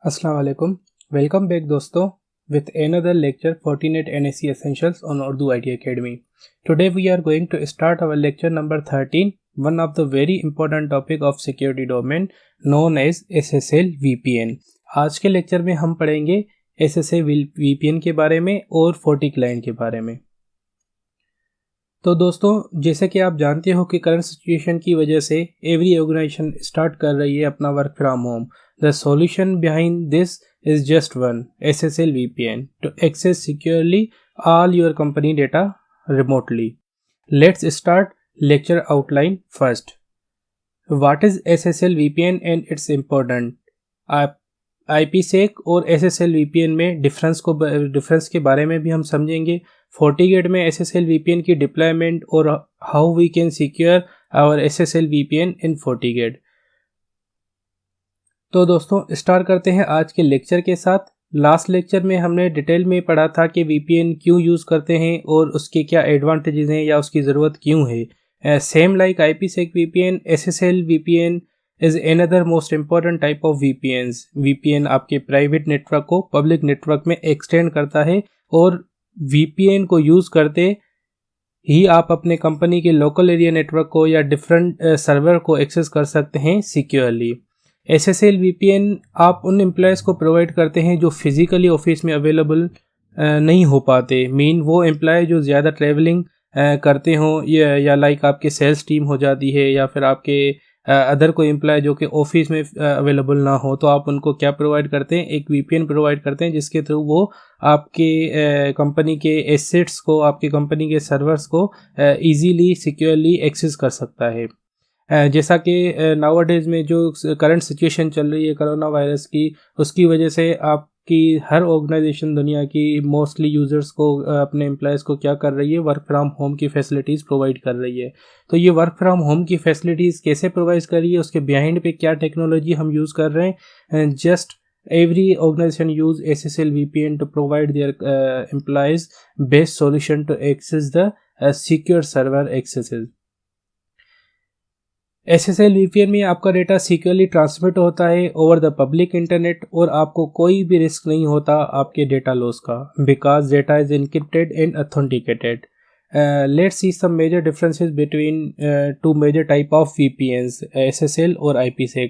अस्सलाम वालेकुम। Welcome back दोस्तों with another lecture Fortinet NSE Essentials on Urdu IT Academy. Today we are going to start our lecture number 13, one of the very important topic of security domain known as SSL VPN. आज के lecture में हम पढ़ेंगे SSL VPN के बारे में और FortiClient के बारे में। तो दोस्तों, जैसे कि आप जानते हो कि करंट सिचुएशन की वजह से एवरी ऑर्गेनाइजेशन स्टार्ट कर रही है अपना work from home. The solution behind this is just one, SSL VPN, to access securely all your company data remotely. Let's start lecture outline first. What is SSL VPN and its important? IPsec और SSL VPN में difference के बारे में भी हम समझेंगे। FortiGate में SSL VPN की डिप्लॉयमेंट और how we can secure our SSL VPN in FortiGate। तो दोस्तों, स्टार्ट करते हैं आज के लेक्चर के साथ। लास्ट लेक्चर में हमने डिटेल में पढ़ा था कि VPN क्यों यूज़ करते हैं और उसके क्या एडवांटेजेस हैं या उसकी ज़रूरत क्यों है। Same like IPsec VPN, SSL VPN is another most important type of VPNs। VPN आपके प्राइवेट नेटवर्क को पब्लिक नेटवर्क में एक्सटेंड करता है और VPN को यूज़ करते ही आप अपने कंपनी के लोकल एरिया नेटवर्क को या डिफरेंट सर्वर को एक्सेस कर सकते हैं सिक्योरली। SSL VPN आप उन एम्प्लॉयज़ को प्रोवाइड करते हैं जो फिज़िकली ऑफिस में अवेलेबल नहीं हो पाते। मीन वो एम्प्लॉय जो ज़्यादा ट्रैवलिंग करते हों या लाइक आपके सेल्स टीम हो जाती है या फिर आपके अदर कोई एम्प्लॉय जो कि ऑफिस में अवेलेबल ना हो, तो आप उनको क्या प्रोवाइड करते हैं, एक VPN प्रोवाइड करते हैं जिसके थ्रू वो आपके कंपनी के एसेट्स को, आपके कंपनी के सर्वर्स को ईजीली सिक्योरली एक्सेस कर सकता है। जैसा कि नाउअडेज में जो करंट सिचुएशन चल रही है कोरोना वायरस की, उसकी वजह से आपकी हर ऑर्गेनाइजेशन दुनिया की मोस्टली यूज़र्स को, अपने एम्प्लॉयज़ को क्या कर रही है, वर्क फ्रॉम होम की फैसिलिटीज़ प्रोवाइड कर रही है। तो ये वर्क फ्रॉम होम की फैसिलिटीज़ कैसे प्रोवाइड कर रही है, उसके बिहाइंड पे क्या टेक्नोलॉजी हम यूज़ कर रहे हैं। Just every organization use SSL VPN to provide their employees best solution to access the secure server accesses. SSL VPN में आपका डेटा सिक्योरली ट्रांसमिट होता है ओवर द पब्लिक इंटरनेट और आपको कोई भी रिस्क नहीं होता आपके डेटा लॉस का, because data is encrypted and authenticated. Let's see some major differences between two major type of VPNs, SSL और IPsec।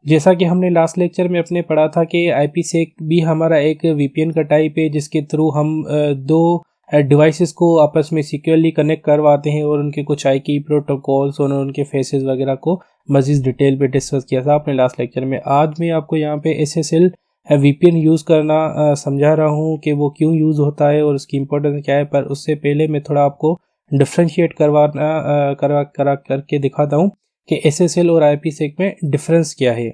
जैसा कि हमने लास्ट लेक्चर में अपने पढ़ा था कि IPsec भी हमारा एक VPN का टाइप है जिसके थ्रू हम दो डिवाइसेस को आपस में सिक्योरली कनेक्ट करवाते हैं और उनके कुछ आईकी प्रोटोकॉल्स और उनके फेसेस वगैरह को मज़ीद डिटेल पे डिस्कस किया था आपने लास्ट लेक्चर में। आज मैं आपको यहाँ पे SSL VPN यूज़ करना समझा रहा हूँ कि वो क्यों यूज़ होता है और उसकी इम्पोर्टेंस क्या है। पर उससे पहले मैं थोड़ा आपको डिफ्रेंशिएट करके दिखाता हूँ कि SSL और IPsec में डिफरेंस क्या है।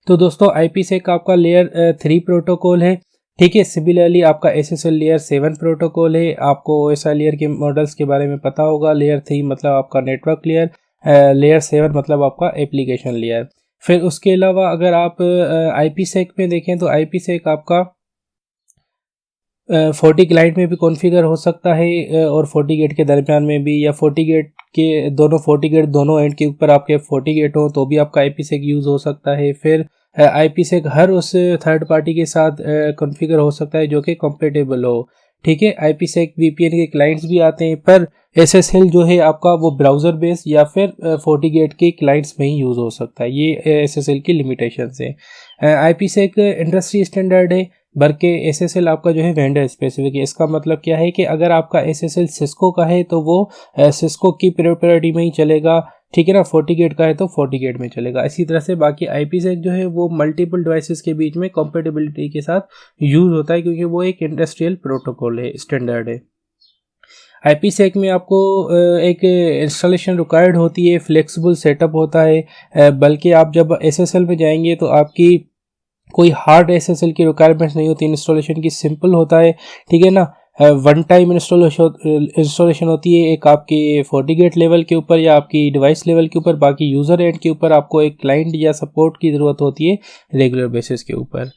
तो दोस्तों, IPsec आपका लेयर 3 प्रोटोकॉल है, ठीक है। सिमिलरली आपका SSL लेयर 7 प्रोटोकॉल है। आपको OSI लेयर के मॉडल्स के बारे में पता होगा। लेयर 3 मतलब आपका नेटवर्क लेयर, लेयर 7 मतलब आपका एप्लीकेशन लेयर। फिर उसके अलावा अगर आप IPsec में देखें तो IPsec आपका FortiClient में भी कॉन्फ़िगर हो सकता है और FortiGate के दरमियान में भी, या FortiGate दोनों एंड के ऊपर आपके FortiGate हो तो भी आपका IPsec यूज़ हो सकता है। फिर IPsec हर उस थर्ड पार्टी के साथ कॉन्फ़िगर हो सकता है जो कि कंपेटेबल हो, ठीक है। IPsec VPN के क्लाइंट्स भी आते हैं, पर SSL जो है आपका वो ब्राउज़र बेस्ड या फिर FortiGate के क्लाइंट्स में ही यूज़ हो सकता है। ये SSL की लिमिटेशंस है। IPsec इंडस्ट्री स्टैंडर्ड है, बल्कि SSL आपका जो है वेंडर स्पेसिफिक है। इसका मतलब क्या है कि अगर आपका SSL सिस्को का है तो वो सिस्को की प्रायोरिटी में ही चलेगा, ठीक है ना। FortiGate का है तो FortiGate में चलेगा। इसी तरह से बाकी IPsec जो है वो मल्टीपल डिवाइसेस के बीच में कंपेटेबिलिटी के साथ यूज़ होता है क्योंकि वो एक इंडस्ट्रियल प्रोटोकॉल है, स्टैंडर्ड है। IPsec में आपको एक इंस्टॉलेशन रिक्वायर्ड होती है, फ्लेक्सिबल सेटअप होता है। बल्कि आप जब SSL में जाएंगे तो आपकी कोई हार्ड SSL की रिक्वायरमेंट्स नहीं होती, इंस्टॉलेशन की सिंपल होता है, ठीक है ना। वन टाइम इंस्टॉलेशन होती है, एक आपके FortiGate लेवल के ऊपर या आपकी डिवाइस लेवल के ऊपर, बाकी यूज़र एंड के ऊपर आपको एक क्लाइंट या सपोर्ट की ज़रूरत होती है रेगुलर बेसिस के ऊपर,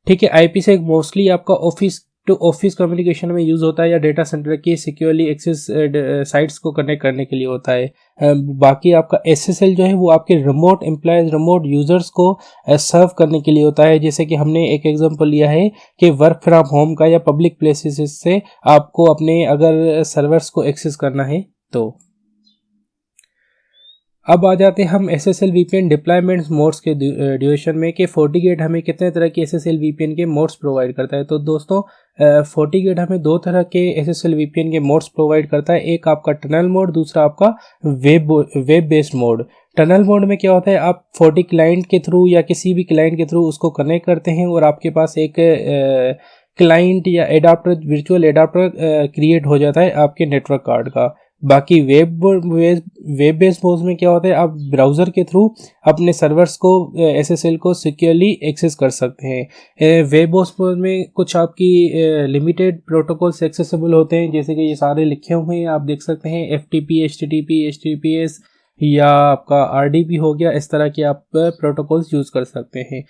ठीक है। IPsec मोस्टली आपका ऑफिस टू ऑफिस कम्युनिकेशन में यूज़ होता है या डेटा सेंटर की सिक्योरली एक्सेस साइट्स को कनेक्ट करने के लिए होता है। बाकी आपका SSL जो है वो आपके रिमोट एम्प्लॉयज़, रिमोट यूज़र्स को सर्व करने के लिए होता है। जैसे कि हमने एक एग्जांपल लिया है कि वर्क फ्रॉम होम का या पब्लिक प्लेसेस से आपको अपने अगर सर्वर्स को एक्सेस करना है तो। अब आ जाते हैं हम SSL VPN डिप्लॉयमेंट मोड्स के ड्यूरेशन में कि FortiGate हमें कितने तरह के SSL VPN के मोड्स प्रोवाइड करता है। तो दोस्तों FortiGate हमें दो तरह के SSL VPN के मोड्स प्रोवाइड करता है, एक आपका टनल मोड, दूसरा आपका web based mode. Tunnel mode में क्या होता है, आप Forti क्लाइंट के थ्रू या किसी भी क्लाइंट के थ्रू उसको कनेक्ट करते हैं और आपके पास एक क्लाइंट या एडाप्टर, वर्चुअल एडाप्टर क्रिएट हो जाता है आपके नेटवर्क कार्ड का। बाकी वेब बेस्ड मोड में क्या होता है, आप ब्राउज़र के थ्रू अपने सर्वर्स को SSL को सिक्योरली एक्सेस कर सकते हैं। वेब बेस्ड मोड में कुछ आपकी लिमिटेड प्रोटोकॉल्स एक्सेसिबल होते हैं, जैसे कि ये सारे लिखे हुए हैं, आप देख सकते हैं FTP, HTTP, HTTPS या आपका RDP हो गया, इस तरह के आप प्रोटोकॉल्स यूज़ कर सकते हैं।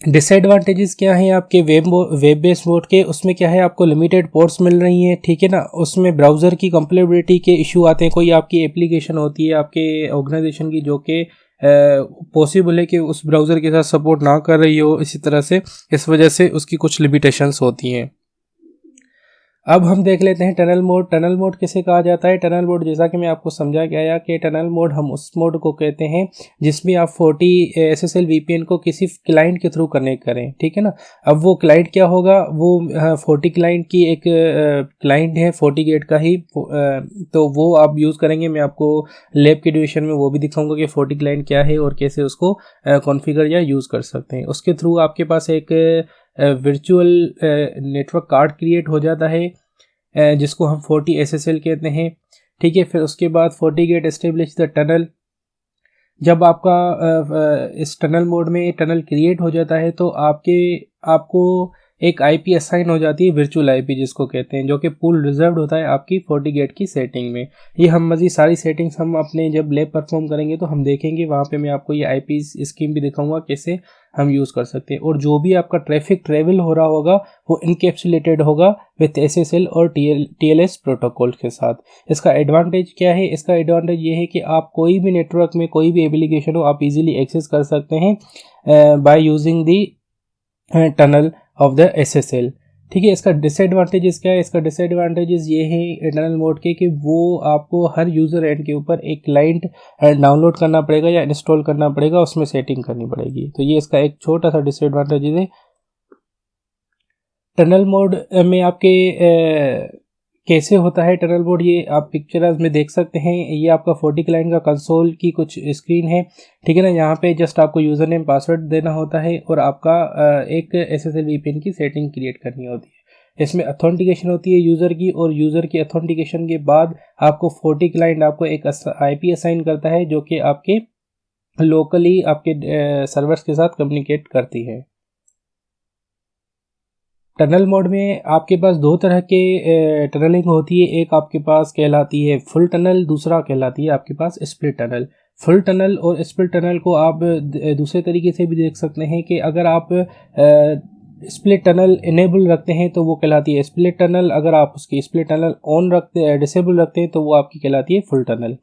डिसएडवांटेजेस क्या हैं आपके वेब बेस्ड मोड के, उसमें क्या है, आपको लिमिटेड पोर्ट्स मिल रही हैं, ठीक है ना। उसमें ब्राउज़र की कंपेटिबिलिटी के इशू आते हैं, कोई आपकी एप्लीकेशन होती है आपके ऑर्गेनाइजेशन की जो कि पॉसिबल है कि उस ब्राउज़र के साथ सपोर्ट ना कर रही हो, इसी तरह से इस वजह से उसकी कुछ लिमिटेशंस होती हैं। अब हम देख लेते हैं टनल मोड। टनल मोड किसे कहा जाता है? टनल मोड, जैसा कि मैं आपको समझा के आया कि टनल मोड हम उस मोड को कहते हैं जिसमें आप Forti SSL VPN को किसी क्लाइंट के थ्रू कनेक्ट करें, ठीक है ना। अब वो क्लाइंट क्या होगा, वो Forti क्लाइंट की एक क्लाइंट है FortiGate का ही, तो वो आप यूज़ करेंगे। मैं आपको लैब के ड्यूरेशन में वो भी दिखाऊंगा कि Forti क्लाइंट क्या है और कैसे उसको कॉन्फ़िगर या यूज़ कर सकते हैं। उसके थ्रू आपके पास एक वर्चुअल नेटवर्क कार्ड क्रिएट हो जाता है जिसको हम Forti SSL कहते हैं, ठीक है। फिर उसके बाद FortiGate एस्टेब्लिश द टनल। जब आपका इस टनल मोड में टनल क्रिएट हो जाता है तो आपको एक IP असाइन हो जाती है, वर्चुअल IP जिसको कहते हैं, जो कि पूल रिजर्व्ड होता है आपकी FortiGate की सेटिंग में। ये हम मज़ीद सारी सेटिंग्स हम अपने जब लैब परफॉर्म करेंगे तो हम देखेंगे, वहाँ पे मैं आपको ये IP स्कीम भी दिखाऊंगा कैसे हम यूज़ कर सकते हैं। और जो भी आपका ट्रैफिक ट्रेवल हो रहा होगा वो इनकैप्सुलेटेड होगा विथ SSL और TLS प्रोटोकॉल के साथ। इसका एडवांटेज क्या है? इसका एडवांटेज ये है कि आप कोई भी नेटवर्क में कोई भी एप्लीकेशन हो आप इजीली एक्सेस कर सकते हैं by using the tunnel of the SSL, ठीक है। इसका डिसएडवांटेजेस क्या है? इसका डिसएडवांटेजेस ये है इंटरनल मोड के कि वो आपको हर यूज़र एंड के ऊपर एक क्लाइंट डाउनलोड करना पड़ेगा या इंस्टॉल करना पड़ेगा, उसमें सेटिंग करनी पड़ेगी, तो ये इसका एक छोटा सा डिसएडवांटेज है। टनल मोड में आपके कैसे होता है टनल मोड, ये आप पिक्चर्स में देख सकते हैं। ये आपका Forti क्लाइंट का कंसोल की कुछ स्क्रीन है, ठीक है ना। यहाँ पे जस्ट आपको यूज़र नेम पासवर्ड देना होता है और आपका एक SSL VPN की सेटिंग क्रिएट करनी होती है। इसमें अथेंटिकेशन होती है यूज़र की, और यूज़र की अथेंटिकेशन के बाद आपको Forti क्लाइंट आपको एक IP असाइन करता है जो कि आपके लोकली आपके सर्वर्स के साथ कम्युनिकेट करती है। टनल मोड में आपके पास दो तरह के टनलिंग होती है, एक आपके पास कहलाती है फुल टनल, दूसरा कहलाती है आपके पास स्प्लिट टनल। फुल टनल और स्प्लिट टनल को आप दूसरे तरीके से भी देख सकते हैं कि अगर आप स्प्लिट टनल इनेबल रखते हैं तो वो कहलाती है स्प्लिट टनल, अगर आप उसकी स्प्लिट टनल ऑन डिसेबल रखते हैं तो वो आपकी कहलाती है फुल टनल,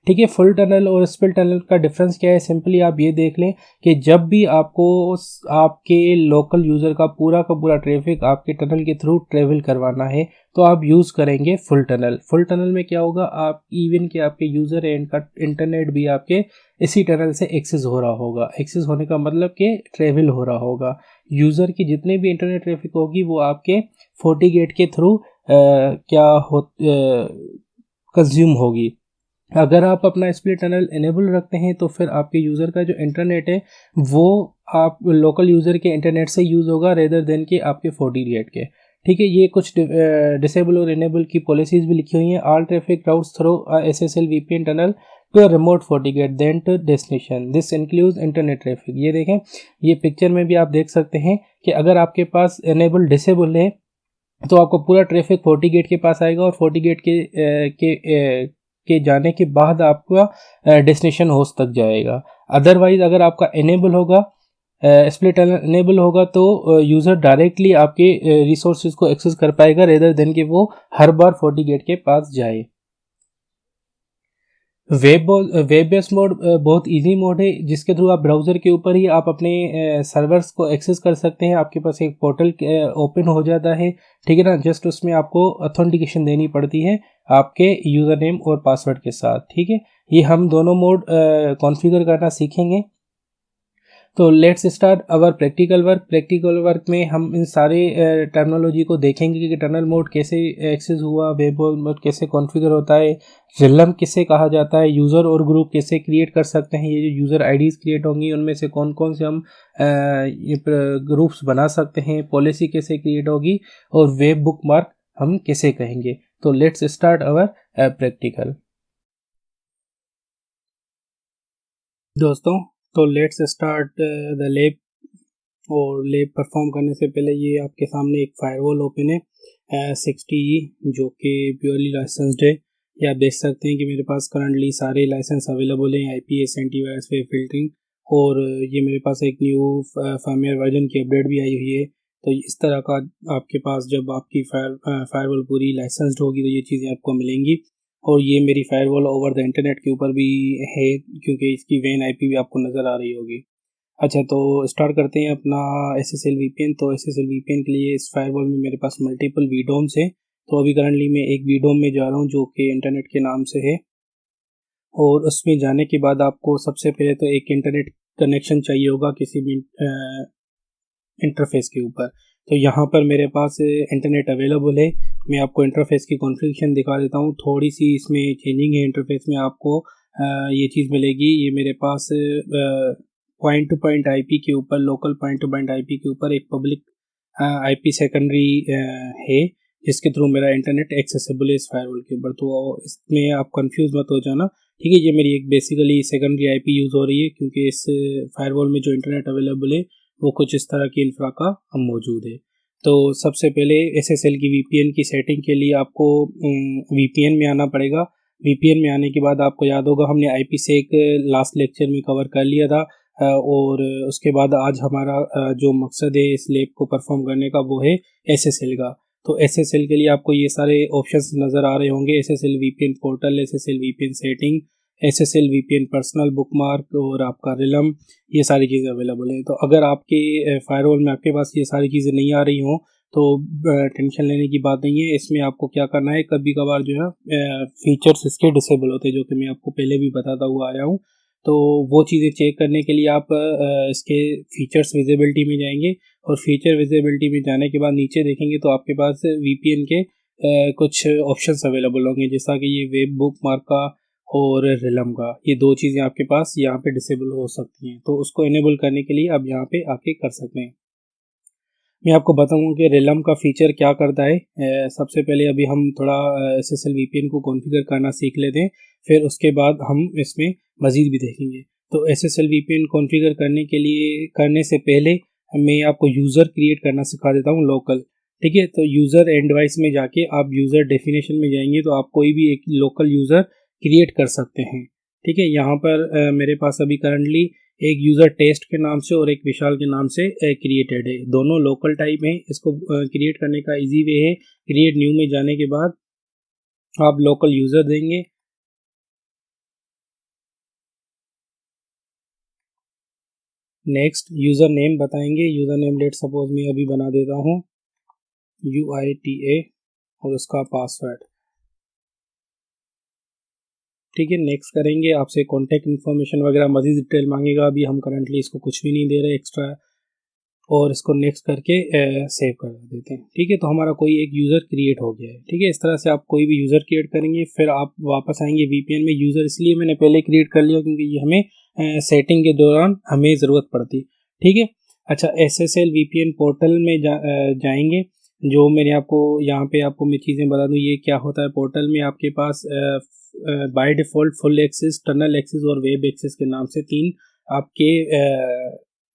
ठीक है। फुल टनल और स्प्लिट टनल का डिफरेंस क्या है? सिंपली आप ये देख लें कि जब भी आपको आपके लोकल यूज़र का पूरा ट्रैफिक आपके टनल के थ्रू ट्रेवल करवाना है तो आप यूज़ करेंगे फुल टनल। फुल टनल में क्या होगा, आप इवन कि आपके यूज़र एंड का इंटरनेट भी आपके इसी टनल से एक्सेस हो रहा होगा। एक्सेस होने का मतलब कि ट्रेवल हो रहा होगा, यूज़र की जितने भी इंटरनेट ट्रैफिक होगी वो आपके FortiGate के थ्रू कंज्यूम होगी। अगर आप अपना स्प्लिट टनल इनेबल रखते हैं तो फिर आपके यूज़र का जो इंटरनेट है वो आप लोकल यूज़र के इंटरनेट से यूज़ होगा रेदर देन कि आपके FortiGate के, ठीक है। ये कुछ डिसेबल और इनेबल की पॉलिसीज़ भी लिखी हुई हैं। All traffic routes through SSL VPN tunnel to a remote FortiGate then to destination, this includes internet traffic. ये देखें, ये पिक्चर में भी आप देख सकते हैं कि अगर आपके पास इनेबल डिसेबल है तो आपको पूरा ट्रैफिक FortiGate के पास आएगा और FortiGate के जाने के बाद आपका डेस्टिनेशन होस्ट तक जाएगा। अदरवाइज अगर आपका इनेबल होगा स्प्लिट अनेबल होगा तो यूज़र डायरेक्टली आपके रिसोर्सेज को एक्सेस कर पाएगा रेदर देन कि वो हर बार FortiGate के पास जाए। वेब बेस्ड मोड बहुत इजी मोड है, जिसके थ्रू आप ब्राउज़र के ऊपर ही आप अपने सर्वर्स को एक्सेस कर सकते हैं। आपके पास एक पोर्टल ओपन हो जाता है, ठीक है ना। जस्ट उसमें आपको ऑथेंटिकेशन देनी पड़ती है आपके यूज़र नेम और पासवर्ड के साथ, ठीक है। ये हम दोनों मोड कॉन्फ़िगर करना सीखेंगे। तो let's start our practical work. Practical work में हम इन सारे टर्मिनोलॉजी को देखेंगे कि टनल मोड कैसे एक्सेस हुआ, वेब मोड कैसे कॉन्फ़िगर होता है, रिलम किसे कहा जाता है, यूज़र और ग्रुप कैसे क्रिएट कर सकते हैं, ये जो यूज़र आईडीज़ क्रिएट होंगी उनमें से कौन कौन से हम ये ग्रुप्स बना सकते हैं, पॉलिसी कैसे क्रिएट होगी, और वेब बुक मार्क हम कैसे कहेंगे। तो लेट्स स्टार्ट अवर प्रैक्टिकल दोस्तों। तो लेट्स स्टार्ट द लैब। और लैब परफॉर्म करने से पहले ये आपके सामने एक फायरवॉल ओपन है 60E, जो कि प्योरली लाइसेंस्ड है। ये आप देख सकते हैं कि मेरे पास करंटली सारे लाइसेंस अवेलेबल हैं, IPS, एंटीवायरस, वेब फिल्टरिंग, और ये मेरे पास एक न्यू फर्मवेयर वर्जन की अपडेट भी आई हुई है। तो इस तरह का आपके पास जब आपकी फायरवॉल पूरी लाइसेंस्ड होगी तो ये चीज़ें आपको मिलेंगी। और ये मेरी फायरवॉल ओवर द इंटरनेट के ऊपर भी है, क्योंकि इसकी वेन IP भी आपको नज़र आ रही होगी। अच्छा, तो स्टार्ट करते हैं अपना SSL VPN। तो SSL VPN के लिए इस फायरवॉल में मेरे पास मल्टीपल VDOMs है। तो अभी करंटली मैं एक VDOM में जा रहा हूँ जो कि इंटरनेट के नाम से है। और उसमें जाने के बाद आपको सबसे पहले तो एक इंटरनेट कनेक्शन चाहिए होगा किसी भी इंटरफेस के ऊपर। तो यहाँ पर मेरे पास इंटरनेट अवेलेबल है। मैं आपको इंटरफेस की कॉन्फ़िगरेशन दिखा देता हूँ। थोड़ी सी इसमें चेंजिंग है इंटरफेस में, आपको ये चीज़ मिलेगी। ये मेरे पास पॉइंट टू पॉइंट IP के ऊपर, local point two point IP के ऊपर एक पब्लिक IP सेकेंडरी है, जिसके थ्रू मेरा इंटरनेट एक्सेसिबल है इस फायरवॉल के ऊपर। तो इसमें आप कंफ्यूज मत हो जाना, ठीक है। ये मेरी एक बेसिकली सेकेंडरी IP यूज़ हो रही है, क्योंकि इस फायरवॉल में जो इंटरनेट अवेलेबल है वो कुछ इस तरह की इंफ्रा का मौजूद है। तो सबसे पहले SSL की VPN की सेटिंग के लिए आपको VPN में आना पड़ेगा। VPN में आने के बाद आपको याद होगा हमने IPsec लास्ट लेक्चर में कवर कर लिया था। और उसके बाद आज हमारा जो मकसद है इस लैब को परफॉर्म करने का वो है SSL का। तो SSL के लिए आपको ये सारे ऑप्शंस नज़र आ रहे होंगे: SSL VPN portal, SSL VPN setting, SSL VPN personal bookmark, और आपका रिलम। ये सारी चीज़ें अवेलेबल हैं। तो अगर आपके फायरवॉल में आपके पास ये सारी चीज़ें नहीं आ रही हों तो टेंशन लेने की बात नहीं है। इसमें आपको क्या करना है, कभी कभार जो है फीचर्स इसके डिसेबल होते हैं, जो कि मैं आपको पहले भी बताता हुआ आया हूँ। तो वो चीज़ें चेक करने के लिए आप इसके फीचर्स विजिबिलिटी में जाएंगे, और फीचर विजिबिलिटी में जाने के बाद नीचे देखेंगे तो आपके पास VPN के कुछ ऑप्शंस अवेलेबल होंगे, जैसा कि ये वेब बुक मार्क का और रिलम का। ये दो चीज़ें आपके पास यहाँ पे डिसेबल हो सकती हैं, तो उसको इनेबल करने के लिए आप यहाँ पे आके कर सकते हैं। मैं आपको बताऊंगा कि रिलम का फीचर क्या करता है। सबसे पहले अभी हम थोड़ा SSL VPN को कॉन्फ़िगर करना सीख लेते हैं, फिर उसके बाद हम इसमें मज़ीद भी देखेंगे। तो SSL VPN कॉन्फ़िगर करने से पहले मैं आपको यूज़र क्रिएट करना सिखा देता हूँ, लोकल, ठीक है। तो यूज़र एंड डिवाइस में जाके आप यूज़र डेफिनेशन में जाएंगे तो आप कोई भी एक लोकल यूज़र क्रिएट कर सकते हैं, ठीक है। यहाँ पर मेरे पास अभी करंटली एक यूज़र टेस्ट के नाम से और एक विशाल के नाम से क्रिएटेड है। दोनों लोकल टाइप हैं। इसको क्रिएट करने का इजी वे है, क्रिएट न्यू में जाने के बाद आप लोकल यूज़र देंगे। नेक्स्ट यूज़र नेम बताएंगे। यूज़र नेम लेट सपोज मैं अभी बना देता हूँ UITA, और उसका पासवर्ड, ठीक है। नेक्स्ट करेंगे। आपसे कॉन्टैक्ट इन्फॉर्मेशन वगैरह मज़ीद डिटेल मांगेगा। अभी हम करंटली इसको कुछ भी नहीं दे रहे एक्स्ट्रा, और इसको नेक्स्ट करके सेव कर देते हैं, ठीक है। तो हमारा कोई एक यूज़र क्रिएट हो गया है, ठीक है। इस तरह से आप कोई भी यूज़र क्रिएट करेंगे, फिर आप वापस आएंगे VPN में। यूज़र इसलिए मैंने पहले क्रिएट कर लिया क्योंकि ये हमें सेटिंग के दौरान हमें ज़रूरत पड़ती, ठीक है। अच्छा, SSL VPN पोर्टल में जाएंगे। जो मैंने आपको यहाँ पे आपको मैं चीज़ें बता दूँ, ये क्या होता है। पोर्टल में आपके पास by default full access, tunnel access और वेब एक्सेस के नाम से तीन आपके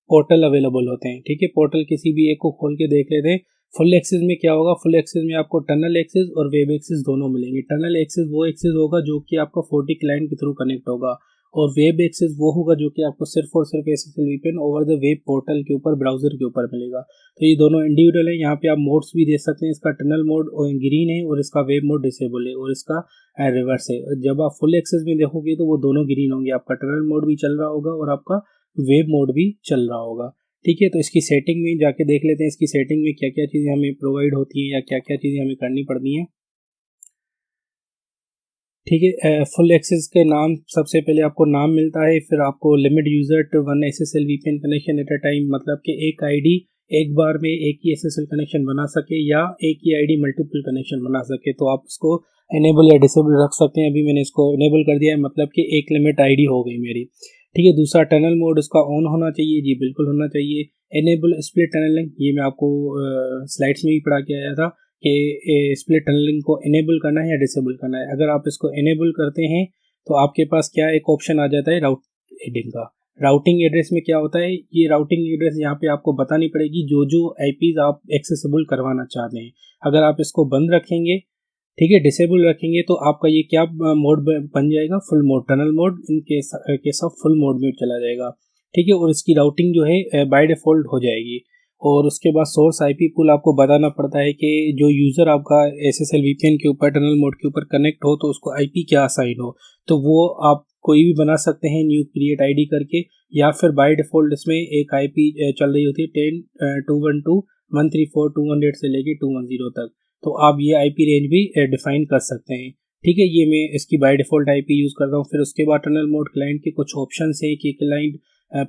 पोर्टल अवेलेबल होते हैं, ठीक है। पोर्टल किसी भी एक को खोल के देख लेते हैं। फुल एक्सेस में क्या होगा, फुल एक्सेस में आपको टनल एक्सेस और वेब एक्सेस दोनों मिलेंगे। टनल एक्सेस वो एक्सेस होगा जो कि आपका 40 क्लाइंट के थ्रू कनेक्ट होगा, और वेब एक्सेस वो होगा जो कि आपको सिर्फ और सिर्फ SSL VPN over the web portal के ऊपर, ब्राउजर के ऊपर मिलेगा। तो ये दोनों इंडिविजुअल है। यहाँ पे आप मोड्स भी दे सकते हैं, इसका टनल मोड ग्रीन है और इसका वेब मोड डिसेबल है और इसका रिवर्स है। जब आप फुल एक्सेस में देखोगे तो वो दोनों ग्रीन होंगे, आपका टनल मोड भी चल रहा होगा और आपका वेब मोड भी चल रहा होगा। ठीक है, तो इसकी सेटिंग में जाके देख लेते हैं इसकी सेटिंग में क्या क्या चीज़ें हमें प्रोवाइड होती हैं या क्या क्या चीज़ें हमें करनी पड़ती हैं। ठीक है, फुल एक्सेस के नाम, सबसे पहले आपको नाम मिलता है, फिर आपको limit user to 1 SSL VPN connection at a time, मतलब कि एक आईडी एक बार में एक ही SSL कनेक्शन बना सके या एक ही आईडी मल्टीपल कनेक्शन बना सके, तो आप उसको इनेबल या डिसेबल रख सकते हैं। अभी मैंने इसको इनेबल कर दिया है, मतलब कि एक लिमिट आईडी हो गई मेरी। ठीक है, दूसरा टनल मोड उसका ऑन होना चाहिए, जी बिल्कुल होना चाहिए। इनेबल स्प्लिट टनलिंग, ये मैं आपको स्लाइड्स में भी पढ़ा के आया था कि स्प्लिट टनलिंग को इनेबल करना है या डिसेबल करना है। अगर आप इसको इनेबल करते हैं तो आपके पास क्या एक ऑप्शन आ जाता है राउट हेडिंग का। राउटिंग एड्रेस में क्या होता है, ये राउटिंग एड्रेस यहाँ पे आपको बतानी पड़ेगी जो जो आईपीज आप एक्सेसिबल करवाना चाहते हैं। अगर आप इसको बंद रखेंगे, ठीक है, डिसेबल रखेंगे, तो आपका ये क्या मोड बन जाएगा, full mode, tunnel mode in case of full mode में चला जाएगा। ठीक है, और इसकी राउटिंग जो है बाय डिफॉल्ट हो जाएगी। और उसके बाद सोर्स आईपी पूल आपको बताना पड़ता है कि जो यूज़र आपका SSL VPN के ऊपर टनल मोड के ऊपर कनेक्ट हो तो उसको आईपी क्या असाइन हो, तो वो आप कोई भी बना सकते हैं न्यू क्रिएट आईडी करके, या फिर बाय डिफॉल्ट इसमें एक आईपी चल रही होती है 10.212.134.200 से लेके 210 तक, तो आप ये आईपी रेंज भी डिफाइन कर सकते हैं। ठीक है, ये मैं इसकी बाय डिफॉल्ट आईपी यूज़ करता हूँ। फिर उसके बाद टनल मोड क्लाइंट के कुछ ऑप्शन है कि क्लाइंट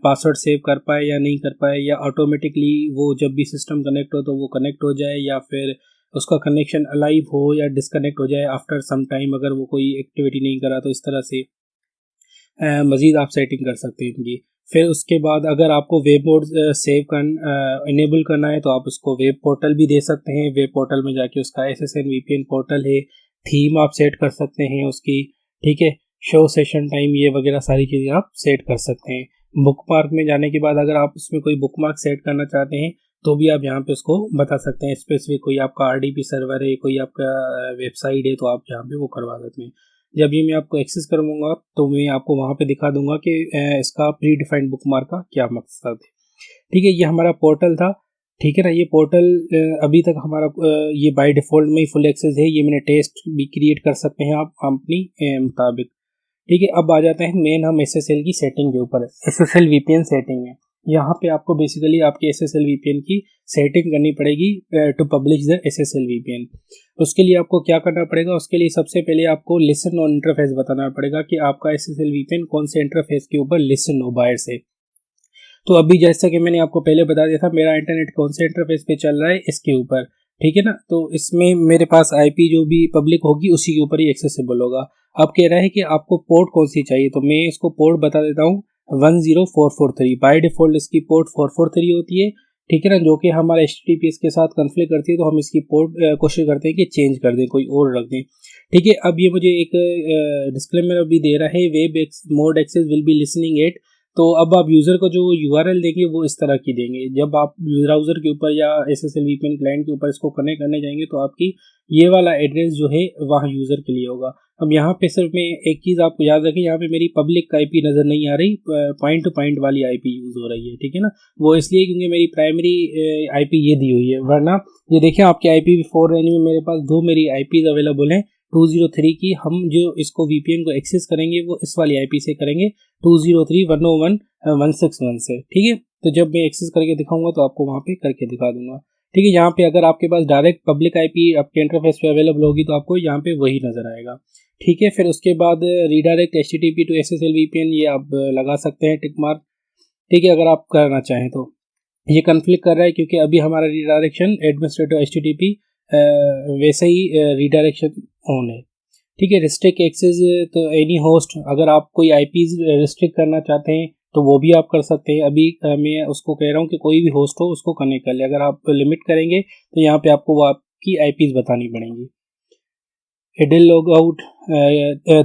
पासवर्ड सेव कर पाए या नहीं कर पाए, या ऑटोमेटिकली वो जब भी सिस्टम कनेक्ट हो तो वो कनेक्ट हो जाए, या फिर उसका कनेक्शन अलाइव हो या डिसकनेक्ट हो जाए आफ्टर सम टाइम अगर वो कोई एक्टिविटी नहीं करा, तो इस तरह से मज़ीद आप सेटिंग कर सकते हैं इनकी। फिर उसके बाद अगर आपको वेब मोड सेव कर इनेबल करना है तो आप उसको वेब पोर्टल भी दे सकते हैं। वेब पोर्टल में जाके उसका SSL VPN पोर्टल है, थीम आप सेट कर सकते हैं उसकी। ठीक है, शो सेशन टाइम ये वगैरह सारी चीज़ें आप सेट कर सकते हैं। बुकमार्क में जाने के बाद अगर आप उसमें कोई बुकमार्क सेट करना चाहते हैं तो भी आप यहाँ पे उसको बता सकते हैं। स्पेसिफिक कोई आपका RDP सर्वर है, कोई आपका वेबसाइट है, तो आप यहाँ पे वो करवा सकते हैं। जब ये मैं आपको एक्सेस करूँगा तो मैं आपको वहाँ पे दिखा दूंगा कि इसका प्री डिफाइंड बुकमार्क का क्या मकसद है। ठीक है, ये हमारा पोर्टल था। ठीक है ना, ये पोर्टल अभी तक हमारा ये बाय डिफ़ॉल्ट में ही फुल एक्सेस है। ये मैंने टेस्ट भी क्रिएट कर सकते हैं आप अपनी मुताबिक। ठीक है, अब आ जाते हैं मेन हम SSL की सेटिंग के ऊपर। SSL VPN सेटिंग है, यहाँ पे आपको बेसिकली आपके SSL VPN की सेटिंग करनी पड़ेगी to publish the SSL VPN। उसके लिए आपको क्या करना पड़ेगा, उसके लिए सबसे पहले आपको लिसन ऑन इंटरफेस बताना पड़ेगा कि आपका SSL VPN कौन से इंटरफेस के ऊपर लिसन हो बाहर से। तो अभी जैसा कि मैंने आपको पहले बता दिया था, मेरा इंटरनेट कौन से इंटरफेस पे चल रहा है इसके ऊपर। ठीक है ना, तो इसमें मेरे पास आईपी जो भी पब्लिक होगी उसी के ऊपर ही एक्सेसिबल होगा। अब कह रहा है कि आपको पोर्ट कौन सी चाहिए, तो मैं इसको पोर्ट बता देता हूँ 10443। बाय डिफॉल्ट इसकी पोर्ट 443 होती है। ठीक है ना, जो कि हमारा HTTPS के साथ कन्फ्लिक्ट करती है, तो हम इसकी पोर्ट कोशिश करते हैं कि चेंज कर दें, कोई और रख दें। ठीक है, अब ये मुझे एक डिस्क्लेमर अभी दे रहा है, web mode access will be listening at. तो अब आप यूज़र को जो URL देंगे वो इस तरह की देंगे। जब आप ब्राउज़र के ऊपर या SSL VPN क्लाइंट के ऊपर इसको कनेक्ट करने जाएंगे तो आपकी ये वाला एड्रेस जो है वहाँ यूज़र के लिए होगा। अब यहाँ पे सिर्फ मैं एक चीज़ आपको याद रखें, यहाँ पे मेरी पब्लिक IP नज़र नहीं आ रही, पॉइंट टू पॉइंट वाली IP यूज़ हो रही है। ठीक है ना, वो इसलिए क्योंकि मेरी प्राइमरी IP ये दी हुई है, वरना ये देखें आपके IPv4 रेंज में मेरे पास दो मेरी IPs अवेलेबल हैं 203 की। हम जो इसको VPN को एक्सेस करेंगे वो इस वाली IP से करेंगे 203.101.161 से। ठीक है, तो जब मैं एक्सेस करके दिखाऊंगा तो आपको वहाँ पे करके दिखा दूंगा। ठीक है, यहाँ पे अगर आपके पास डायरेक्ट पब्लिक IP आपके इंटरफेस पे अवेलेबल होगी तो आपको यहाँ पे वही नज़र आएगा। ठीक है, फिर उसके बाद redirect HTTP to SSL VPN ये आप लगा सकते हैं टिक मार्क। ठीक है, अगर आप करना चाहें तो ये कन्फ्लिक्ट कर रहा है क्योंकि अभी हमारा रीडायरेक्शन एडमिनिस्ट्रेटिव HTTP वैसे ही रीडायरेक्शन ऑन है। ठीक है, रिस्ट्रिक्ट एक्सेस तो एनी होस्ट, अगर आप कोई IPs रिस्ट्रिक्ट करना चाहते हैं तो वो भी आप कर सकते हैं। अभी मैं उसको कह रहा हूँ कि कोई भी होस्ट हो उसको कनेक्ट कर ले। अगर आप लिमिट करेंगे तो यहाँ पे आपको वो आपकी IPs बतानी पड़ेंगी। एडल लॉग आउट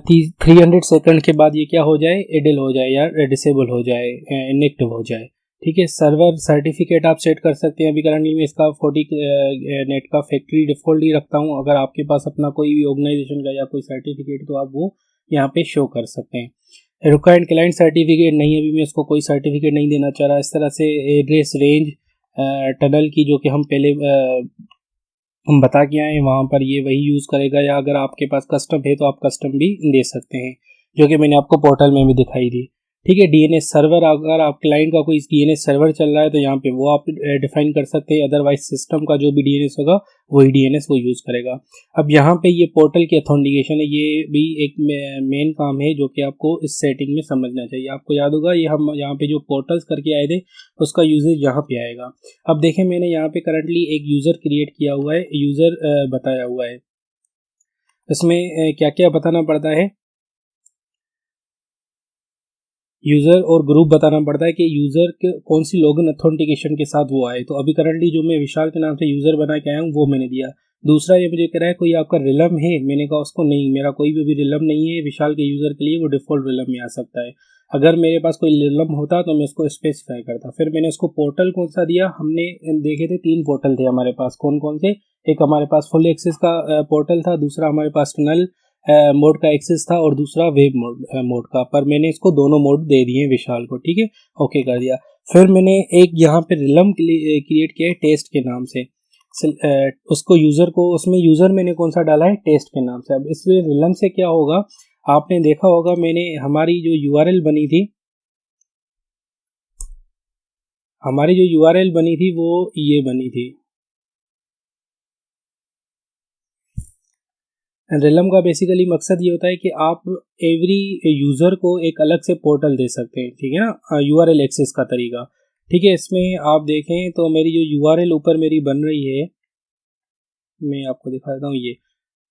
300 सेकंड के बाद ये क्या हो जाए, एडल हो जाए या डिसेबल हो जाए, इनएक्टिव हो जाए। ठीक है, सर्वर सर्टिफिकेट आप सेट कर सकते हैं। अभी करंटली मैं इसका 40 नेट का फैक्ट्री डिफ़ॉल्ट ही रखता हूँ। अगर आपके पास अपना कोई भी ऑर्गेनाइजेशन का या कोई सर्टिफिकेट तो आप वो यहाँ पे शो कर सकते हैं। रिक्वायर्ड क्लाइंट सर्टिफिकेट नहीं, अभी मैं इसको कोई सर्टिफिकेट नहीं देना चाह रहा। इस तरह से एड्रेस रेंज टनल की जो कि हम पहले हम बता के आए वहाँ पर ये वही यूज़ करेगा, या अगर आपके पास कस्टम है तो आप कस्टम भी दे सकते हैं, जो कि मैंने आपको पोर्टल में भी दिखाई दी। ठीक है, डीएनएस सर्वर, अगर आप क्लाइंट का कोई डीएनएस सर्वर चल रहा है तो यहाँ पे वो आप डिफाइन कर सकते हैं, अदरवाइज सिस्टम का जो भी डीएनएस होगा वही डीएनएस वो यूज़ करेगा। अब यहाँ पे ये पोर्टल की ऑथेंटिकेशन है, ये भी एक मेन काम है जो कि आपको इस सेटिंग में समझना चाहिए। आपको याद होगा ये हम यहाँ पे जो पोर्टल्स करके आए थे उसका यूजेज यहाँ पे आएगा। अब देखें, मैंने यहाँ पे करंटली एक यूज़र क्रिएट किया हुआ है, यूज़र बताया हुआ है। इसमें क्या क्या बताना पड़ता है, यूज़र और ग्रुप बताना पड़ता है कि यूज़र के कौन सी लॉगिन ऑथेंटिकेशन के साथ वो आए। तो अभी करंटली जो मैं विशाल के नाम से यूज़र बना के आया हूँ वो मैंने दिया। दूसरा ये मुझे कह रहा है कोई आपका रिलम है, मैंने कहा उसको नहीं, मेरा कोई भी रिलम नहीं है विशाल के यूज़र के लिए, वो डिफ़ॉल्ट रिलम में आ सकता है। अगर मेरे पास कोई रिलम होता तो मैं उसको स्पेसिफाई करता। फिर मैंने उसको पोर्टल कौन सा दिया, हमने देखे थे 3 पोर्टल थे हमारे पास, कौन कौन से, एक हमारे पास फुल एक्सेस का पोर्टल था, दूसरा हमारे पास टनल मोड का एक्सेस था, और दूसरा वेब मोड का। पर मैंने इसको दोनों मोड दे दिए विशाल को। ठीक है, ओके कर दिया। फिर मैंने एक यहाँ पे रिलम क्रिएट किया है टेस्ट के नाम से, उसको यूज़र को, उसमें यूज़र मैंने कौन सा डाला है, टेस्ट के नाम से। अब इसलिए रिलम से क्या होगा, आपने देखा होगा मैंने हमारी जो यूआरएल बनी थी, वो ये बनी थी। रिलम का बेसिकली मकसद ये होता है कि आप एवरी यूज़र को एक अलग से पोर्टल दे सकते हैं, ठीक है ना, यूआरएल एक्सेस का तरीका। ठीक है, इसमें आप देखें तो मेरी जो यूआरएल ऊपर मेरी बन रही है, मैं आपको दिखा देता हूँ, ये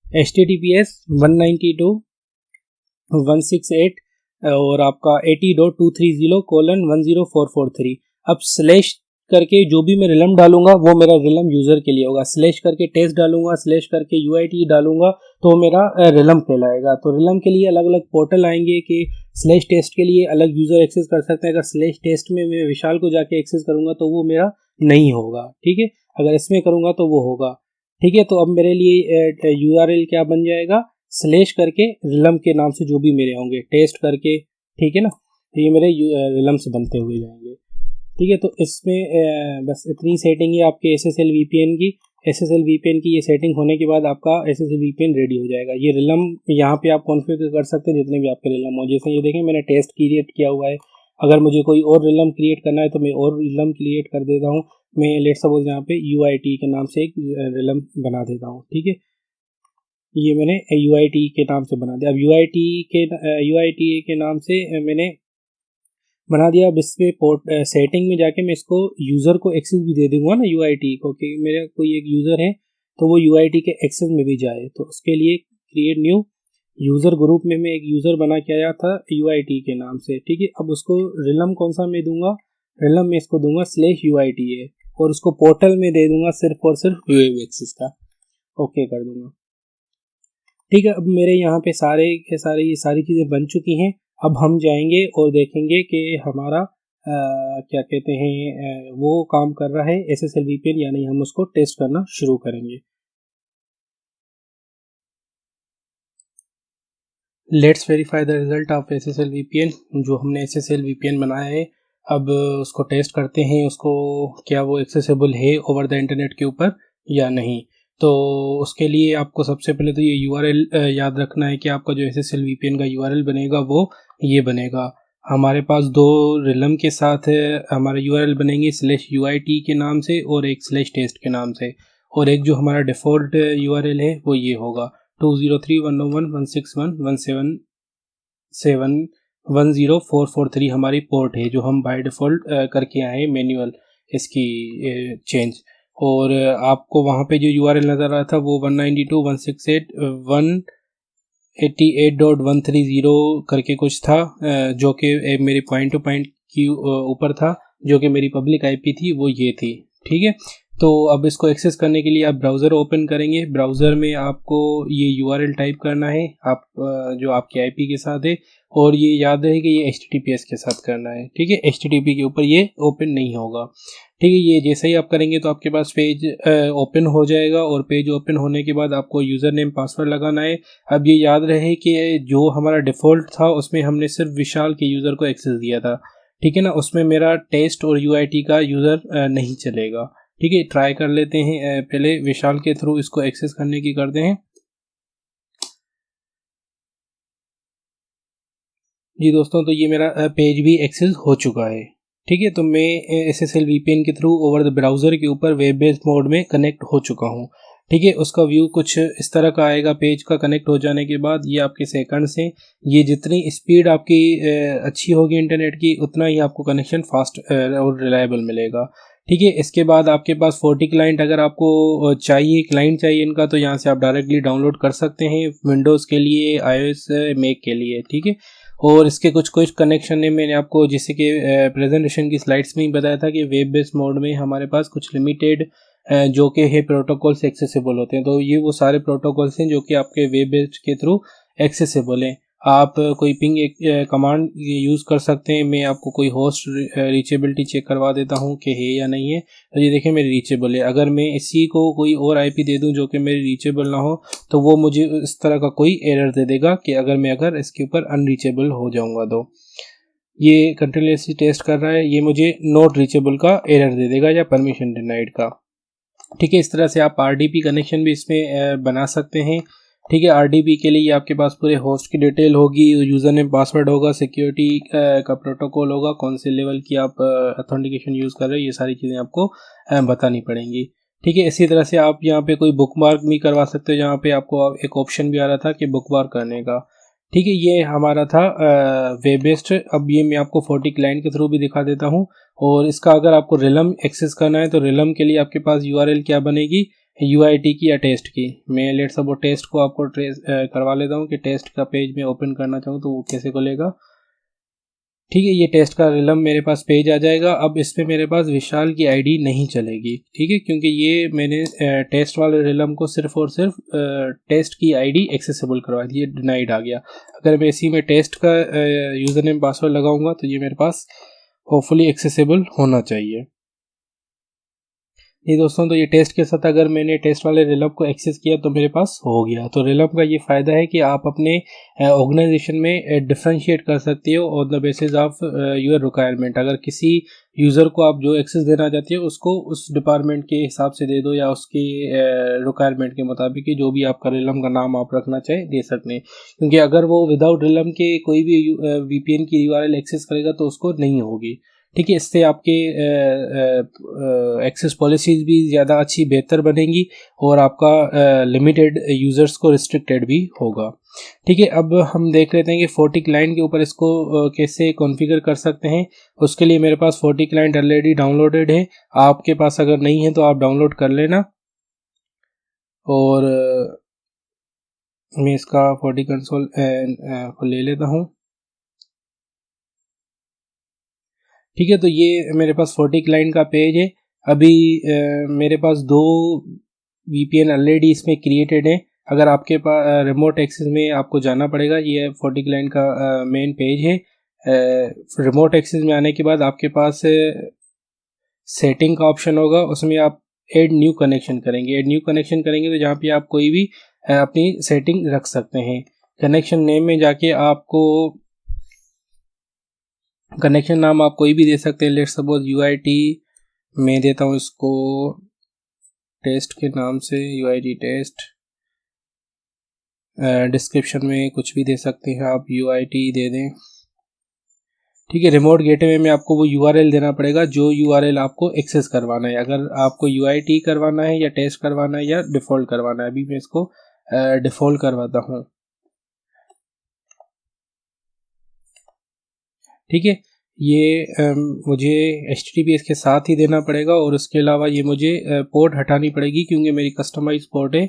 https 192.168 और आपका 80.230:10443। अब स्लैश करके जो भी मैं रिलम डालूंगा वो मेरा रिलम यूज़र के लिए होगा, स्लैश करके टेस्ट डालूंगा, स्लैश करके यूआईटी डालूंगा तो मेरा रिलम कहलाएगा। तो रिलम के लिए अलग अलग पोर्टल आएंगे कि स्लैश टेस्ट के लिए अलग यूज़र एक्सेस कर सकते हैं। अगर स्लैश टेस्ट में मैं विशाल को जाके एक्सेस करूंगा तो वो मेरा नहीं होगा, ठीक है, अगर इसमें करूंगा तो वो होगा। ठीक है, तो अब मेरे लिए यूआरएल क्या बन जाएगा, स्लैश करके रिलम के नाम से जो भी मेरे होंगे, टेस्ट करके, ठीक है ना, तो ये मेरे रिलम से बनते हुए जाएंगे। ठीक है, तो इसमें बस इतनी सेटिंग है आपके SSL VPN की। SSL VPN की ये सेटिंग होने के बाद आपका SSL VPN रेडी हो जाएगा। ये रिलम यहाँ पे आप कॉन्फ़िगर कर सकते हैं जितने भी आपके रिलम हो। जैसे ये देखें मैंने टेस्ट क्रिएट किया हुआ है, अगर मुझे कोई और रिलम क्रिएट करना है तो मैं और रिलम क्रिएट कर देता हूँ। मैं लेट सपोज यहाँ पे UIT के नाम से एक रिलम बना देता हूँ। ठीक है, ये मैंने UIT के नाम से बना दिया। अब UIT के नाम से मैंने बना दिया। अब इसमें सेटिंग में जाके मैं इसको यूज़र को एक्सेस भी दे दूंगा ना UIT को, कि मेरा कोई एक यूज़र है तो वो UIT के एक्सेस में भी जाए। तो उसके लिए क्रिएट न्यू यूज़र ग्रुप में मैं एक यूज़र बना के आया था UIT के नाम से। ठीक है, अब उसको रिलम कौन सा मैं दूंगा, रिलम में इसको दूंगा /UIT है, और उसको पोर्टल में दे दूंगा सिर्फ और सिर्फ वेब एक्सेस का, ओके कर दूंगा। ठीक है, अब मेरे यहाँ पे सारे के सारे ये सारी चीज़ें बन चुकी हैं। अब हम जाएंगे और देखेंगे कि हमारा क्या कहते हैं वो काम कर रहा है SSL VPN या नहीं। हम उसको टेस्ट करना शुरू करेंगे। Let's verify the result of SSL VPN। जो हमने SSL VPN बनाया है, अब उसको टेस्ट करते हैं, उसको क्या वो एक्सेसिबल है ओवर द इंटरनेट के ऊपर या नहीं। तो उसके लिए आपको सबसे पहले तो ये URL याद रखना है कि आपका जो SSL VPN का URL बनेगा वो ये बनेगा। हमारे पास 2 रिलम के साथ हमारे URL बनेंगे, /UIT के नाम से और एक /test के नाम से, और एक जो हमारा डिफ़ॉल्ट URL है वो ये होगा 203.101.167.10443 हमारी पोर्ट है जो हम बाय डिफ़ॉल्ट करके आए हैं मैनुअल इसकी चेंज। और आपको वहाँ पे जो URL नज़र आ रहा था वो 192.168.188.130 करके कुछ था, जो कि मेरी पॉइंट टू पॉइंट की ऊपर था, जो कि मेरी पब्लिक IP थी, वो ये थी। ठीक है, तो अब इसको एक्सेस करने के लिए आप ब्राउज़र ओपन करेंगे। ब्राउज़र में आपको ये URL टाइप करना है आप जो आपके IP के साथ है, और ये याद रहे कि ये HTTPS के साथ करना है, ठीक है। HTTP के ऊपर ये ओपन नहीं होगा, ठीक है। ये जैसे ही आप करेंगे तो आपके पास पेज ओपन हो जाएगा, और पेज ओपन होने के बाद आपको यूज़र नेम पासवर्ड लगाना है। अब ये याद रहे कि जो हमारा डिफ़ॉल्ट था उसमें हमने सिर्फ विशाल के यूज़र को एक्सेस दिया था, ठीक है ना। उसमें मेरा टेस्ट और UIT का यूज़र नहीं चलेगा, ठीक है। ट्राई कर लेते हैं, पहले विशाल के थ्रू इसको एक्सेस करने की करते हैं। जी दोस्तों, तो ये मेरा पेज भी एक्सेस हो चुका है, ठीक है। तो मैं SSL VPN के थ्रू ओवर द ब्राउज़र के ऊपर वेब बेस्ड मोड में कनेक्ट हो चुका हूँ, ठीक है। उसका व्यू कुछ इस तरह का आएगा। पेज का कनेक्ट हो जाने के बाद ये आपके सेकंड्स हैं। ये जितनी स्पीड आपकी अच्छी होगी इंटरनेट की, उतना ही आपको कनेक्शन फास्ट और रिलायबल मिलेगा, ठीक है। इसके बाद आपके पास 40 क्लाइंट अगर आपको चाहिए, क्लाइंट चाहिए इनका, तो यहाँ से आप डायरेक्टली डाउनलोड कर सकते हैं, विंडोज़ के लिए, iOS, मैक के लिए, ठीक है। और इसके कुछ कनेक्शन है, मैंने आपको जैसे कि प्रेजेंटेशन की स्लाइड्स में ही बताया था कि वेब बेस्ड मोड में हमारे पास कुछ लिमिटेड जो कि है प्रोटोकॉल से एक्सेसिबल होते हैं। तो ये वो सारे प्रोटोकॉल्स हैं जो कि आपके वेब बेस्ड के थ्रू एक्सेसिबल हैं। आप कोई पिंग एक कमांड यूज़ कर सकते हैं। मैं आपको कोई होस्ट रीचेबिलिटी चेक करवा देता हूँ कि है या नहीं है। तो ये देखें मेरी रीचेबल है। अगर मैं इसी को कोई और IP दे दूँ जो कि मेरी रीचेबल ना हो, तो वो मुझे इस तरह का कोई एरर दे देगा कि अगर इसके ऊपर अनरीचेबल हो जाऊँगा तो। ये कंटिन्यूसली टेस्ट कर रहा है, ये मुझे नॉट रीचेबल का एरर दे देगा या परमिशन डिनाइड का, ठीक है। इस तरह से आप RDP कनेक्शन भी इसमें बना सकते हैं, ठीक है। RDP के लिए आपके पास पूरे होस्ट की डिटेल होगी, यूज़र नेम पासवर्ड होगा, सिक्योरिटी का प्रोटोकॉल होगा, कौन से लेवल की आप ऑथेंटिकेशन यूज़ कर रहे हो, ये सारी चीज़ें आपको बतानी पड़ेंगी, ठीक है। इसी तरह से आप यहाँ पे कोई बुकमार्क भी करवा सकते हो, जहाँ पे आपको एक ऑप्शन भी आ रहा था कि बुकमार्क करने का, ठीक है। ये हमारा था वेब बेस्ड। अब ये मैं आपको 40 क्लाइंट के थ्रू भी दिखा देता हूँ। और इसका अगर आपको रिलम एक्सेस करना है तो रिलम के लिए आपके पास URL क्या बनेगी, UIT की या टेस्ट की। मैं लेट सपोज टेस्ट को आपको ट्रेस करवा लेता हूँ कि टेस्ट का पेज मैं ओपन करना चाहूँ तो वो कैसे खुलेगा, ठीक है। ये टेस्ट का रिलम मेरे पास पेज आ जाएगा। अब इसमें मेरे पास विशाल की ID नहीं चलेगी, ठीक है, क्योंकि ये मैंने टेस्ट वाले रिलम को सिर्फ और सिर्फ टेस्ट की ID एक्सेसिबल करवा दी, ये डिनाइड आ गया। अगर मैं इसी में टेस्ट का यूज़र नेम पासवर्ड लगाऊंगा तो ये मेरे पास होपफुली एक्सेसिबल होना चाहिए। ये दोस्तों, तो ये टेस्ट के साथ अगर मैंने टेस्ट वाले रिलम को एक्सेस किया तो मेरे पास हो गया। तो रिलम का ये फ़ायदा है कि आप अपने ऑर्गेनाइजेशन में डिफ्रेंशिएट कर सकते हो on the basis of your requirement. अगर किसी यूज़र को आप जो एक्सेस देना चाहते हो उसको उस डिपार्टमेंट के हिसाब से दे दो, या उसके रिक्वायरमेंट के मुताबिक जो भी आपका रिलम का नाम आप रखना चाहें दे सकते हैं। क्योंकि अगर वो विदाउट रिलम के कोई भी VPN की URL एक्सेस करेगा तो उसको नहीं होगी, ठीक है। इससे आपके एक्सेस पॉलिसीज़ भी ज़्यादा अच्छी बेहतर बनेंगी और आपका लिमिटेड यूज़र्स को रिस्ट्रिक्टेड भी होगा, ठीक है। अब हम देख लेते हैं कि 40 क्लाइंट के ऊपर इसको कैसे कॉन्फ़िगर कर सकते हैं। उसके लिए मेरे पास 40 क्लाइंट ऑलरेडी डाउनलोडेड है। आपके पास अगर नहीं है तो आप डाउनलोड कर लेना। और मैं इसका 40 कंसोल को ले लेता हूँ, ठीक है। तो ये मेरे पास 40 क्लाइंट का पेज है। अभी मेरे पास 2 VPN ऑलरेडी इसमें क्रिएटेड है। अगर आपके पास रिमोट एक्सेस में आपको जाना पड़ेगा। ये 40 क्लाइंट का मेन पेज है। रिमोट एक्सेस में आने के बाद आपके पास सेटिंग का ऑप्शन होगा, उसमें आप ऐड न्यू कनेक्शन करेंगे। ऐड न्यू कनेक्शन करेंगे तो जहाँ पे आप कोई भी अपनी सेटिंग रख सकते हैं। कनेक्शन नेम में जाके आपको कनेक्शन नाम आप कोई भी दे सकते हैं। लेट सपोज UIT मैं देता हूँ इसको टेस्ट के नाम से, UIT टेस्ट। डिस्क्रिप्शन में कुछ भी दे सकते हैं आप, UIT दे दें, ठीक है। रिमोट गेटवे में आपको वो URL देना पड़ेगा जो URL आपको एक्सेस करवाना है। अगर आपको UIT करवाना है या टेस्ट करवाना है या डिफ़ॉल्ट करवाना है। अभी मैं इसको डिफ़ॉल्ट करवाता हूँ, ठीक है। ये मुझे HTTPS के साथ ही देना पड़ेगा, और उसके अलावा ये मुझे पोर्ट हटानी पड़ेगी क्योंकि मेरी कस्टमाइज पोर्ट है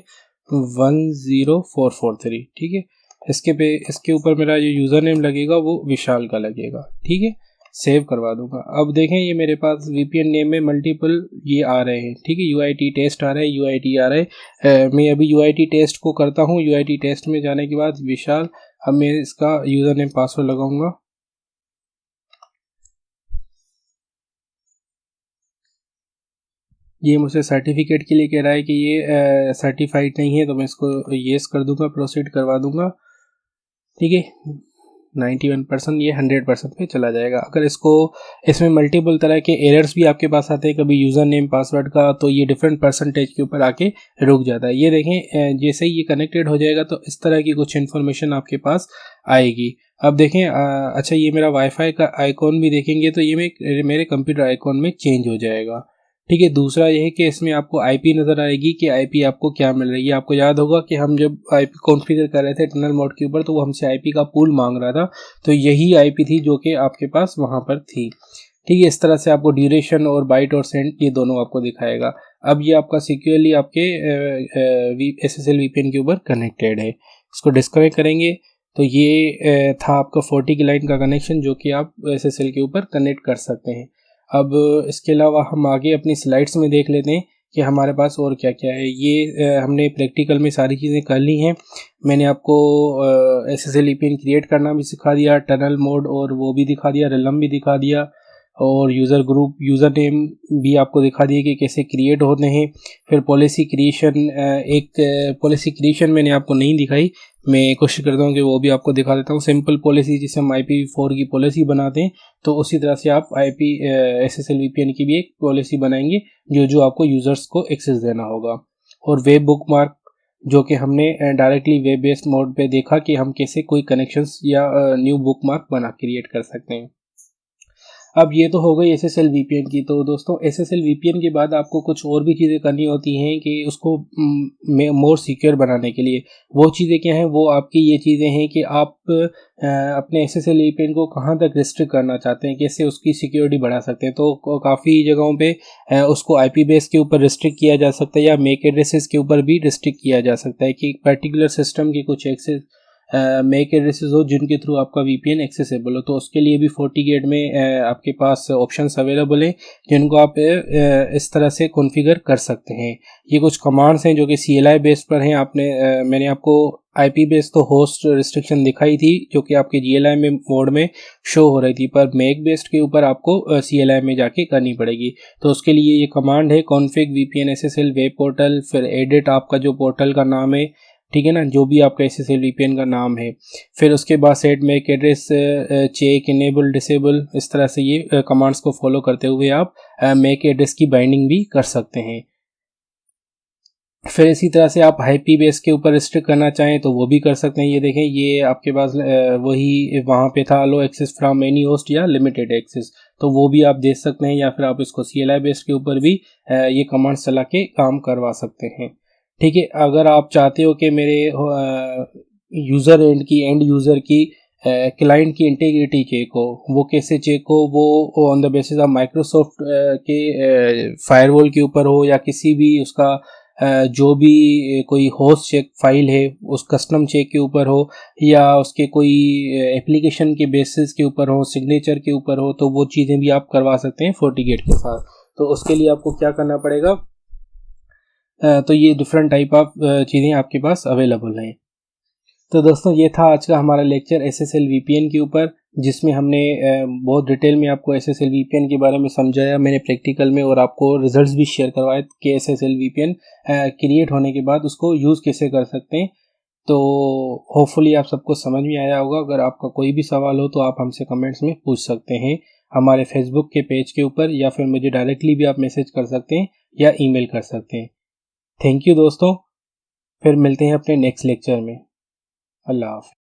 10443, ठीक है। इसके ऊपर मेरा जो यूज़र नेम लगेगा वो विशाल का लगेगा, ठीक है। सेव करवा दूंगा। अब देखें ये मेरे पास VPN नेम में मल्टीपल ये आ रहे हैं, ठीक है। UIT टेस्ट आ रहा है, UIT आ रहा है। मैं अभी UIT टेस्ट को करता हूँ। UIT टेस्ट में जाने के बाद विशाल अब मैं इसका यूज़र नेम पासवर्ड लगाऊंगा। ये मुझसे सर्टिफिकेट के लिए कह रहा है कि ये सर्टिफाइड नहीं है, तो मैं इसको येस कर दूंगा, प्रोसीड करवा दूंगा। ठीक है, 91% ये 100% पे चला जाएगा। अगर इसमें मल्टीपल तरह के एरर्स भी आपके पास आते हैं कभी यूज़र नेम पासवर्ड का, तो ये डिफरेंट परसेंटेज के ऊपर आके रुक जाता है। ये देखें, जैसे ही ये कनेक्टेड हो जाएगा तो इस तरह की कुछ इन्फॉर्मेशन आपके पास आएगी। अब देखें, अच्छा ये मेरा वाईफाई का आइकॉन भी देखेंगे तो ये मेरे कंप्यूटर आइकॉन में चेंज हो जाएगा। ठीक है, दूसरा ये है कि इसमें आपको आईपी नज़र आएगी कि आईपी आपको क्या मिल रही है। आपको याद होगा कि हम जब आईपी कॉन्फ़िगर कर रहे थे टनल मोड के ऊपर, तो वो हमसे आईपी का पूल मांग रहा था, तो यही आईपी थी जो कि आपके पास वहाँ पर थी। ठीक है, इस तरह से आपको ड्यूरेशन और बाइट और सेंट ये दोनों आपको दिखाएगा। अब ये आपका सिक्योरली आपके SSL VPN के ऊपर कनेक्टेड है। इसको डिस्कनेक्ट करेंगे तो ये था आपका 40 की लाइन का कनेक्शन जो कि आप SSL के ऊपर कनेक्ट कर सकते हैं। अब इसके अलावा हम आगे अपनी स्लाइड्स में देख लेते हैं कि हमारे पास और क्या क्या है। ये हमने प्रैक्टिकल में सारी चीज़ें कर ली हैं। मैंने आपको SSL VPN क्रिएट करना भी सिखा दिया, टनल मोड और वो भी दिखा दिया, रिलम भी दिखा दिया, और यूज़र ग्रुप यूज़र नेम भी आपको दिखा दिए कि कैसे क्रिएट होते हैं। फिर पॉलिसी क्रिएशन, एक पॉलिसी क्रिएशन मैंने आपको नहीं दिखाई, मैं कोशिश करता हूँ कि वो भी आपको दिखा देता हूँ। सिंपल पॉलिसी जिसे हम IPv4 की पॉलिसी बनाते हैं, तो उसी तरह से आप SSL VPN की भी एक पॉलिसी बनाएंगे जो आपको यूज़र्स को एक्सेस देना होगा। और वेब बुकमार्क, जो कि हमने डायरेक्टली वेब बेस्ड मोड पे देखा कि हम कैसे कोई कनेक्शंस या न्यू बुकमार्क बना क्रिएट कर सकते हैं। अब ये तो हो गई SSL VPN की। तो दोस्तों SSL VPN के बाद आपको कुछ और भी चीज़ें करनी होती हैं कि उसको मोर सिक्योर बनाने के लिए। वो चीज़ें क्या हैं? वो आपकी ये चीज़ें हैं कि आप अपने SSL VPN को कहाँ तक रिस्ट्रिक्ट करना चाहते हैं, कैसे उसकी सिक्योरिटी बढ़ा सकते हैं। तो काफ़ी जगहों पे उसको IP बेस के ऊपर रिस्ट्रिक्ट किया जा सकता है या मैक एड्रेसेस के ऊपर भी रिस्ट्रिक्ट किया जा सकता है कि पर्टिकुलर सिस्टम की कुछ एक्सेस मैक एड्रेसेस हो जिनके थ्रू आपका VPN एक्सेसिबल हो। तो उसके लिए भी FortiGate में आपके पास ऑप्शंस अवेलेबल हैं जिनको आप इस तरह से कॉन्फ़िगर कर सकते हैं। ये कुछ कमांड्स हैं जो कि CLI बेस पर हैं। मैंने आपको IP बेस तो होस्ट रिस्ट्रिक्शन दिखाई थी जो कि आपके GLI में मोड में शो हो रही थी, पर मैक बेस्ड के ऊपर आपको CLI में जाके करनी पड़ेगी। तो उसके लिए ये कमांड है config VPN SSL web portal, फिर एडिट आपका जो पोर्टल का नाम है, ठीक है ना, जो भी आपका SSL VPN का नाम है। फिर उसके बाद set mac address, check, enable, disable, इस तरह से ये कमांड्स को फॉलो करते हुए आप मैक एड्रेस की बाइंडिंग भी कर सकते हैं। फिर इसी तरह से आप IP बेस के ऊपर रिस्ट्रिक्ट करना चाहें तो वो भी कर सकते हैं। ये देखें, ये आपके पास वही वहाँ पे था, लो एक्सेस फ्रॉम एनी होस्ट या लिमिटेड एक्सेस, तो वो भी आप दे सकते हैं, या फिर आप इसको CLI बेस के ऊपर भी ये कमांड्स चला के काम करवा सकते हैं। ठीक है, अगर आप चाहते हो कि मेरे यूज़र एंड यूज़र की क्लाइंट की इंटीग्रिटी चेक हो, वो कैसे चेक हो, वो on the basis of Microsoft के फायरवॉल के ऊपर हो, या किसी भी उसका जो भी कोई होस्ट चेक फाइल है उस कस्टम चेक के ऊपर हो, या उसके कोई एप्लीकेशन के बेसिस के ऊपर हो, सिग्नेचर के ऊपर हो, तो वो चीज़ें भी आप करवा सकते हैं FortiGate के साथ। तो उसके लिए आपको क्या करना पड़ेगा, तो ये डिफरेंट टाइप ऑफ चीज़ें आपके पास अवेलेबल हैं। तो दोस्तों, ये था आज का हमारा लेक्चर SSL VPN के ऊपर, जिसमें हमने बहुत डिटेल में आपको SSL VPN के बारे में समझाया मैंने प्रैक्टिकल में, और आपको रिजल्ट्स भी शेयर करवाए कि SSL VPN क्रिएट होने के बाद उसको यूज़ कैसे कर सकते हैं। तो होपफुली आप सबको समझ में आया होगा। अगर आपका कोई भी सवाल हो तो आप हमसे कमेंट्स में पूछ सकते हैं हमारे फेसबुक के पेज के ऊपर, या फिर मुझे डायरेक्टली भी आप मैसेज कर सकते हैं या ईमेल कर सकते हैं। थैंक यू दोस्तों, फिर मिलते हैं अपने नेक्स्ट लेक्चर में। अल्लाह हाफ़िज़।